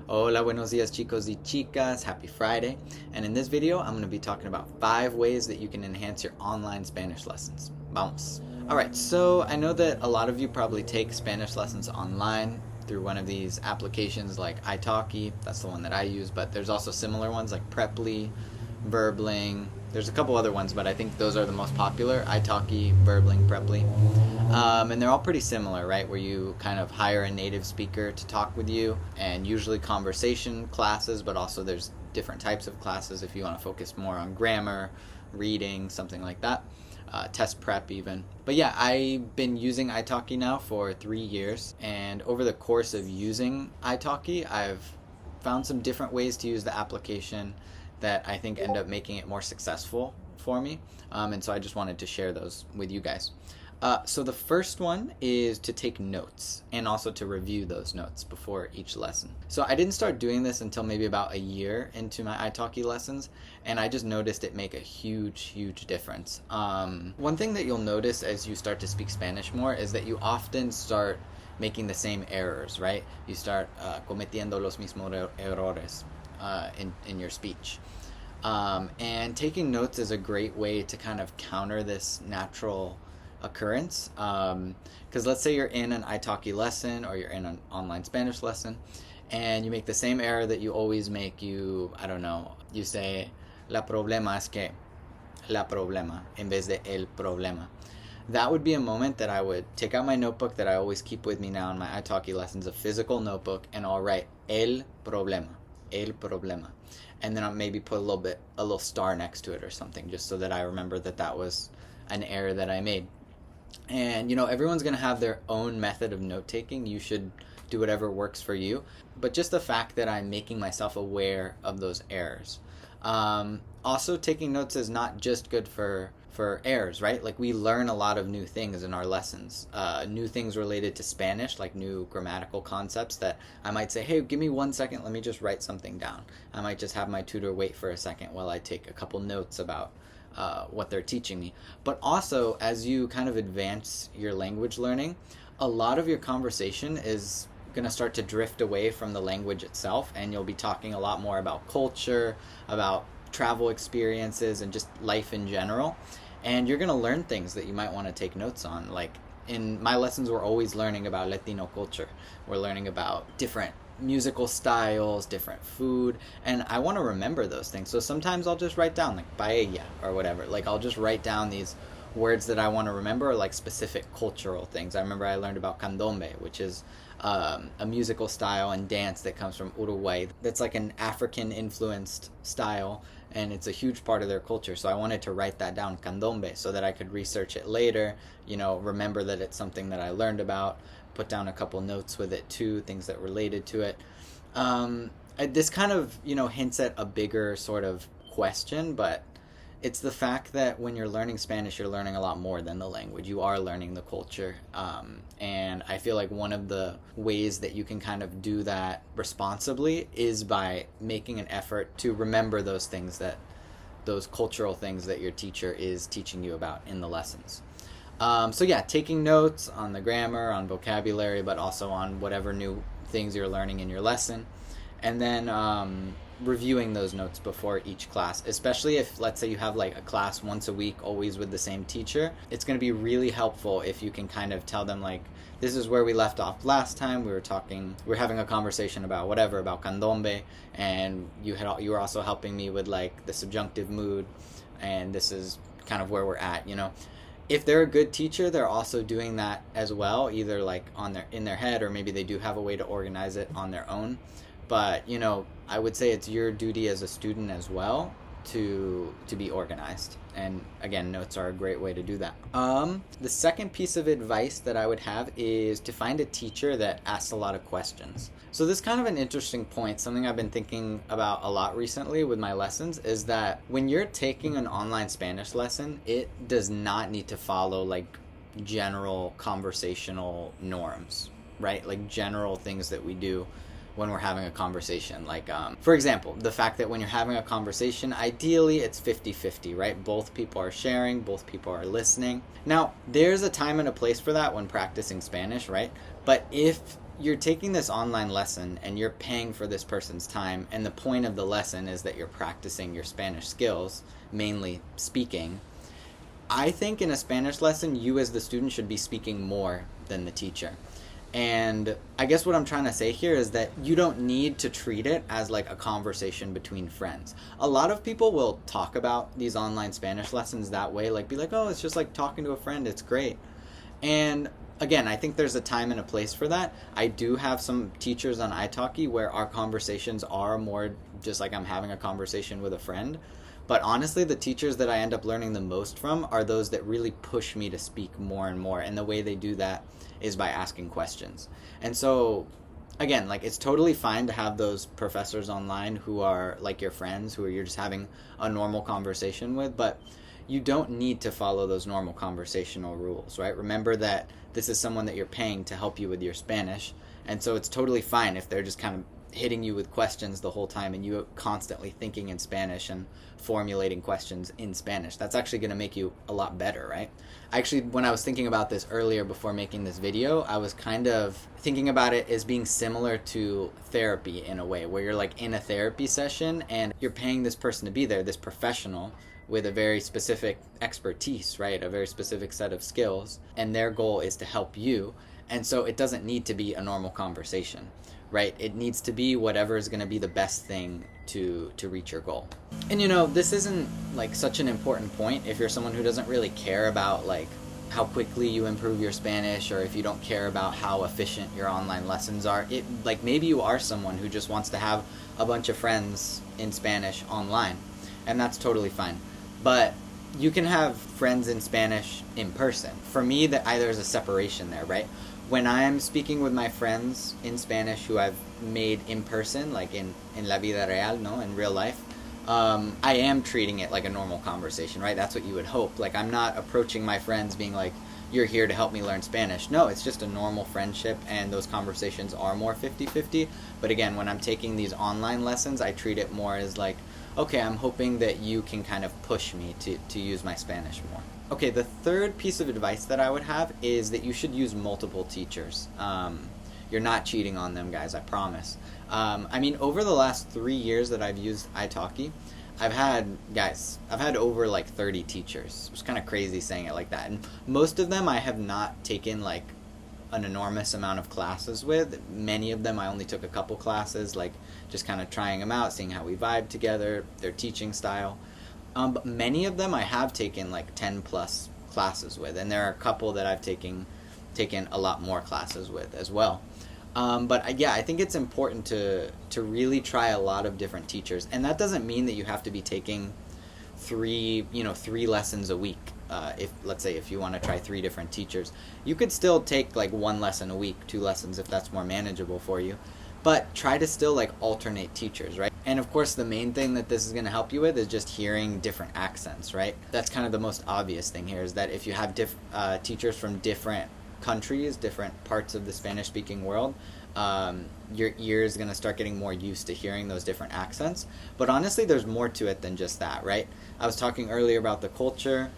Hola, buenos días, chicos y chicas. Happy Friday. And in this video, I'm going to be talking about 5 ways that you can enhance your online Spanish lessons. Vamos. Alright, so I know that a lot of you probably take Spanish lessons online through one of these applications like italki. That's the one that I use, but there's also similar ones like Preply, verbling. There's a couple other ones, but I think those are the most popular. Italki, verbling, Preply. And they're all pretty similar, right? Where you kind of hire a native speaker to talk with you, and usually conversation classes, but also there's different types of classes if you want to focus more on grammar, reading, something like that. Test prep even. But yeah, I've been using italki now for 3 years, and over the course of using italki, I've found some different ways to use the application that I think end up making it more successful for me. And so I just wanted to share those with you guys. So the first one is to take notes and also to review those notes before each lesson. So I didn't start doing this until maybe about a year into my italki lessons, and I just noticed it make a huge difference. One thing that you'll notice as you start to speak Spanish more is that you often start making the same errors, right? You start cometiendo los mismos errores in your speech. And taking notes is a great way to kind of counter this natural occurrence, because let's say you're in an italki lesson or you're in an online Spanish lesson and you make the same error that you always make. You say la problema es que, la problema en vez de el problema. That would be a moment that I would take out my notebook that I always keep with me now in my italki lessons, a physical notebook, and I'll write el problema, and then I'll maybe put a little star next to it or something, just so that I remember that was an error that I made. And everyone's going to have their own method of note-taking. You should do whatever works for you. But just the fact that I'm making myself aware of those errors. Also, taking notes is not just good for errors, right? Like, we learn a lot of new things in our lessons. New things related to Spanish, like new grammatical concepts that I might say, hey, give me 1 second, let me just write something down. I might just have my tutor wait for a second while I take a couple notes about what they're teaching me. But also, as you kind of advance your language learning, a lot of your conversation is going to start to drift away from the language itself, and you'll be talking a lot more about culture, about travel experiences, and just life in general. And you're going to learn things that you might want to take notes on. Like, in my lessons, we're always learning about Latino culture. We're learning about different musical styles, different food, and I want to remember those things. So sometimes I'll just write down like paella or whatever. Like, I'll just write down these words that I want to remember, or like specific cultural things. I remember I learned about candombe, which is a musical style and dance that comes from Uruguay. That's like an African influenced style, and it's a huge part of their culture. So I wanted to write that down, candombe, so that I could research it later, remember that it's something that I learned about, put down a couple notes with it too, things that related to it. This kind of, hints at a bigger sort of question, but it's the fact that when you're learning Spanish, you're learning a lot more than the language. You are learning the culture. And I feel like one of the ways that you can kind of do that responsibly is by making an effort to remember those cultural things that your teacher is teaching you about in the lessons. So yeah, taking notes on the grammar, on vocabulary, but also on whatever new things you're learning in your lesson. And then reviewing those notes before each class, especially if, let's say, you have like a class once a week, always with the same teacher. It's going to be really helpful if you can kind of tell them, like, this is where we left off last time. We were having a conversation about whatever, about candombe, and you were also helping me with like the subjunctive mood, and this is kind of where we're at, If they're a good teacher, they're also doing that as well, either like in their head, or maybe they do have a way to organize it on their own. But, I would say it's your duty as a student as well to be organized. And again, notes are a great way to do that. The second piece of advice that I would have is to find a teacher that asks a lot of questions. So this is kind of an interesting point. Something I've been thinking about a lot recently with my lessons is that when you're taking an online Spanish lesson, it does not need to follow like general conversational norms, right? Like general things that we do when we're having a conversation. Like, for example, the fact that when you're having a conversation, ideally it's 50-50, right? Both people are sharing, both people are listening. Now, there's a time and a place for that when practicing Spanish, right? But if you're taking this online lesson and you're paying for this person's time, and the point of the lesson is that you're practicing your Spanish skills, mainly speaking. I think in a Spanish lesson, you as the student should be speaking more than the teacher. And I guess what I'm trying to say here is that you don't need to treat it as like a conversation between friends. A lot of people will talk about these online Spanish lessons that way, like be like, oh, it's just like talking to a friend, it's great. And again, I think there's a time and a place for that. I do have some teachers on italki where our conversations are more just like I'm having a conversation with a friend. But honestly, the teachers that I end up learning the most from are those that really push me to speak more and more. And the way they do that is by asking questions. And so, again, like it's totally fine to have those professors online who are like your friends, who you're just having a normal conversation with. But you don't need to follow those normal conversational rules, right? Remember that this is someone that you're paying to help you with your Spanish. And so it's totally fine if they're just kind of hitting you with questions the whole time and you constantly thinking in Spanish and formulating questions in Spanish. That's actually going to make you a lot better, right? Actually, when I was thinking about this earlier before making this video, I was kind of thinking about it as being similar to therapy in a way, where you're like in a therapy session and you're paying this person to be there, this professional with a very specific expertise, right? A very specific set of skills, and their goal is to help you. And so it doesn't need to be a normal conversation, right? It needs to be whatever is going to be the best thing to reach your goal. And you know, this isn't like such an important point if you're someone who doesn't really care about like how quickly you improve your Spanish, or if you don't care about how efficient your online lessons are. It like maybe you are someone who just wants to have a bunch of friends in Spanish online, and that's totally fine. But you can have friends in Spanish in person. For me, there's a separation there, right? When I'm speaking with my friends in Spanish who I've made in person, like in la vida real, no, in real life, I am treating it like a normal conversation, right? That's what you would hope. Like, I'm not approaching my friends being like, you're here to help me learn Spanish. No, it's just a normal friendship, and those conversations are more 50-50. But again, when I'm taking these online lessons, I treat it more as like, okay, I'm hoping that you can kind of push me to use my Spanish more. Okay, the third piece of advice that I would have is that you should use multiple teachers. You're not cheating on them, guys, I promise. I mean, over the last 3 years that I've used italki, I've had over like 30 teachers. It's kind of crazy saying it like that. And most of them I have not taken like an enormous amount of classes with. Many of them I only took a couple classes, like just kind of trying them out, seeing how we vibe together, their teaching style. But many of them I have taken like 10 plus classes with, and there are a couple that I've taken a lot more classes with as well. But yeah, I think it's important to really try a lot of different teachers, and that doesn't mean that you have to be taking three lessons a week. Let's say if you want to try 3 different teachers, you could still take like 1 lesson a week, 2 lessons if that's more manageable for you. But try to still like alternate teachers, right? And of course, the main thing that this is going to help you with is just hearing different accents, right? That's kind of the most obvious thing here, is that if you have teachers from different countries, different parts of the Spanish-speaking world, your ear is going to start getting more used to hearing those different accents. But honestly, there's more to it than just that, right? I was talking earlier about the culture.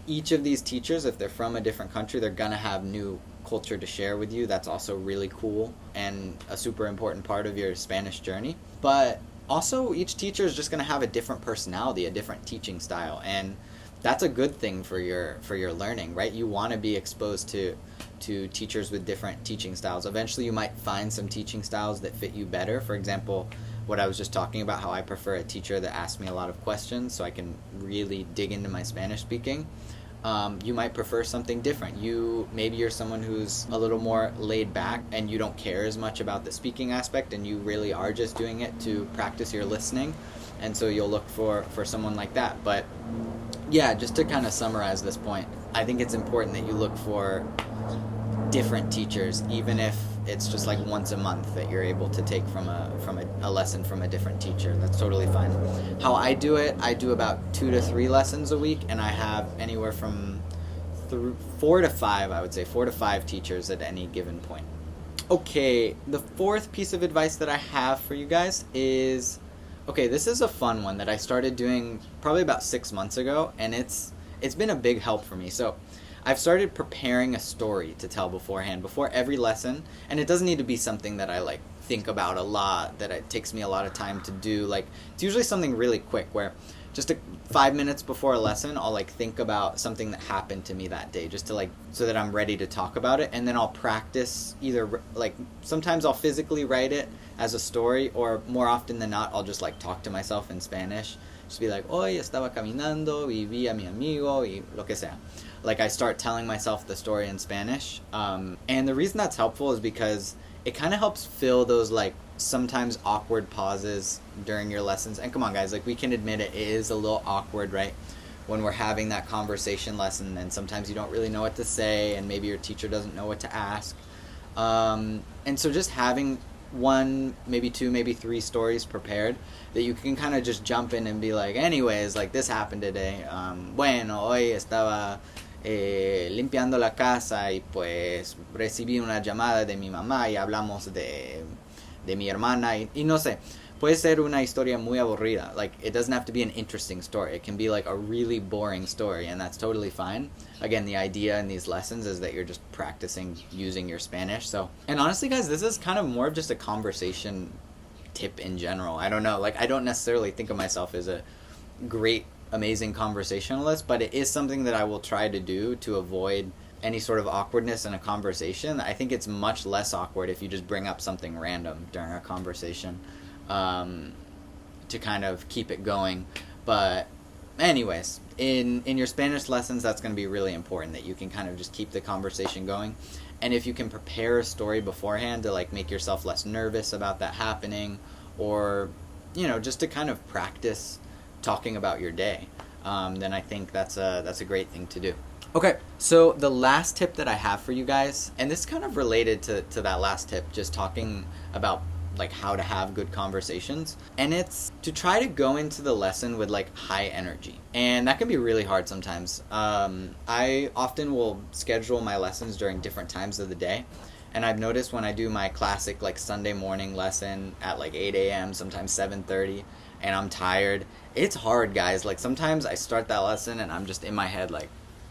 Each of these teachers, if they're from a different country, they're going to have new culture to share with you. That's also really cool and a super important part of your Spanish journey. But also, each teacher is just going to have a different personality, a different teaching style, and that's a good thing for your learning, right? You want to be exposed to teachers with different teaching styles. Eventually, you might find some teaching styles that fit you better. For example, what I was just talking about, how I prefer a teacher that asks me a lot of questions so I can really dig into my Spanish speaking. You might prefer something different. Maybe you're someone who's a little more laid back and you don't care as much about the speaking aspect, and you really are just doing it to practice your listening, and so you'll look for someone like that. But yeah, just to kind of summarize this point, I think it's important that you look for different teachers, even if it's just like once a month that you're able to take from a lesson from a different teacher. That's totally fine. How I do it, I do about 2 to 3 lessons a week, and I have anywhere from 4 to 5, I would say 4 to 5 teachers at any given point. Okay, the fourth piece of advice that I have for you guys is, okay, this is a fun one that I started doing probably about 6 months ago, and it's been a big help for me. So I've started preparing a story to tell beforehand, before every lesson. And it doesn't need to be something that I like think about a lot, that it takes me a lot of time to do. Like, it's usually something really quick where just 5 minutes before a lesson, I'll like think about something that happened to me that day, just to like, so that I'm ready to talk about it. And then I'll practice, either like sometimes I'll physically write it as a story, or more often than not I'll just like talk to myself in Spanish. Just be like, hoy estaba caminando y vi a mi amigo y lo que sea. Like, I start telling myself the story in Spanish. And the reason that's helpful is because it kind of helps fill those like sometimes awkward pauses during your lessons. And come on guys, like, we can admit it is a little awkward, right? When we're having that conversation lesson, and sometimes you don't really know what to say, and maybe your teacher doesn't know what to ask. And so just having one, maybe two, maybe three stories prepared that you can kind of just jump in and be like, anyways, like, this happened today. Bueno, hoy estaba limpiando la casa y pues recibí una llamada de mi mamá y hablamos de mi hermana y no sé. Puede ser una historia muy aburrida. Like, it doesn't have to be an interesting story. It can be like a really boring story, and that's totally fine. Again, the idea in these lessons is that you're just practicing using your Spanish. So, and honestly guys, this is kind of more of just a conversation tip in general. I don't know, like, I don't necessarily think of myself as a great, amazing conversationalist, but it is something that I will try to do to avoid any sort of awkwardness in a conversation. I think it's much less awkward if you just bring up something random during a conversation, to kind of keep it going. But anyways, in your Spanish lessons, that's going to be really important, that you can kind of just keep the conversation going. And if you can prepare a story beforehand to like make yourself less nervous about that happening, or, you know, just to kind of practice talking about your day, then I think that's a great thing to do. Okay, so the last tip that I have for you guys, and this is kind of related to that last tip, just talking about like how to have good conversations, and it's to try to go into the lesson with like high energy. And that can be really hard sometimes. I often will schedule my lessons during different times of the day, and I've noticed when I do my classic like Sunday morning lesson at like 8 a.m., sometimes 7:30, and I'm tired, it's hard, guys. Like, sometimes I start that lesson and I'm just in my head like,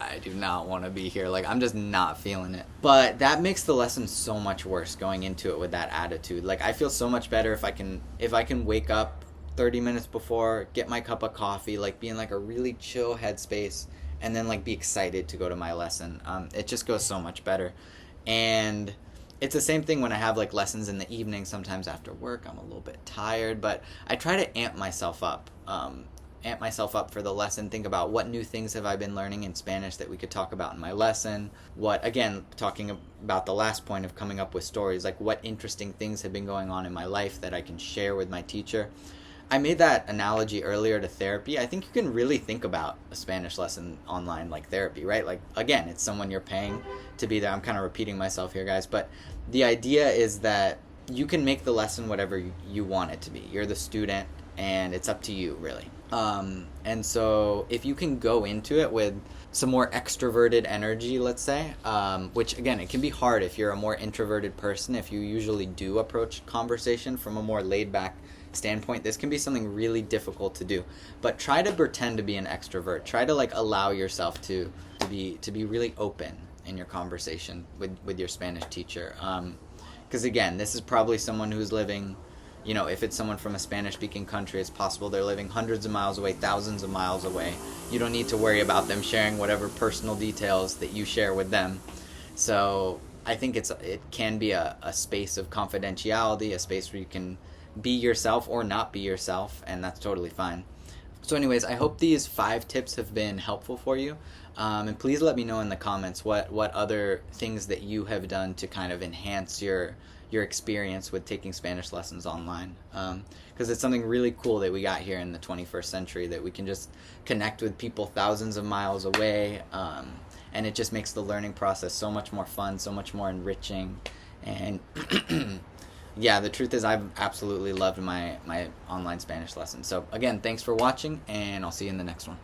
I do not want to be here. Like, I'm just not feeling it. But that makes the lesson so much worse, going into it with that attitude. Like, I feel so much better if I can wake up 30 minutes before, get my cup of coffee, like be in like a really chill headspace, and then like be excited to go to my lesson. It just goes so much better. And it's the same thing when I have like lessons in the evening. Sometimes after work, I'm a little bit tired, but I try to amp myself up for the lesson. Think about what new things have I been learning in Spanish that we could talk about in my lesson. What, again, talking about the last point of coming up with stories, like what interesting things have been going on in my life that I can share with my teacher. I made that analogy earlier to therapy. I think you can really think about a Spanish lesson online like therapy, right? Like, again, it's someone you're paying to be there. I'm kind of repeating myself here, guys, but the idea is that you can make the lesson whatever you want it to be. You're the student, and it's up to you, really. And so if you can go into it with some more extroverted energy, let's say, which again, it can be hard if you're a more introverted person. If you usually do approach conversation from a more laid back standpoint, this can be something really difficult to do. But try to pretend to be an extrovert. Try to like allow yourself to be really open in your conversation with your Spanish teacher. Because again, this is probably someone who's living, you know, if it's someone from a Spanish-speaking country, it's possible they're living hundreds of miles away, thousands of miles away. You don't need to worry about them sharing whatever personal details that you share with them. So I think it can be a space of confidentiality, a space where you can be yourself or not be yourself, and that's totally fine. So anyways, I hope these 5 tips have been helpful for you. And please let me know in the comments what other things that you have done to kind of enhance your experience with taking Spanish lessons online, because it's something really cool that we got here in the 21st century, that we can just connect with people thousands of miles away, and it just makes the learning process so much more fun, so much more enriching. And yeah, the truth is I've absolutely loved my online Spanish lesson. So again, thanks for watching, and I'll see you in the next one.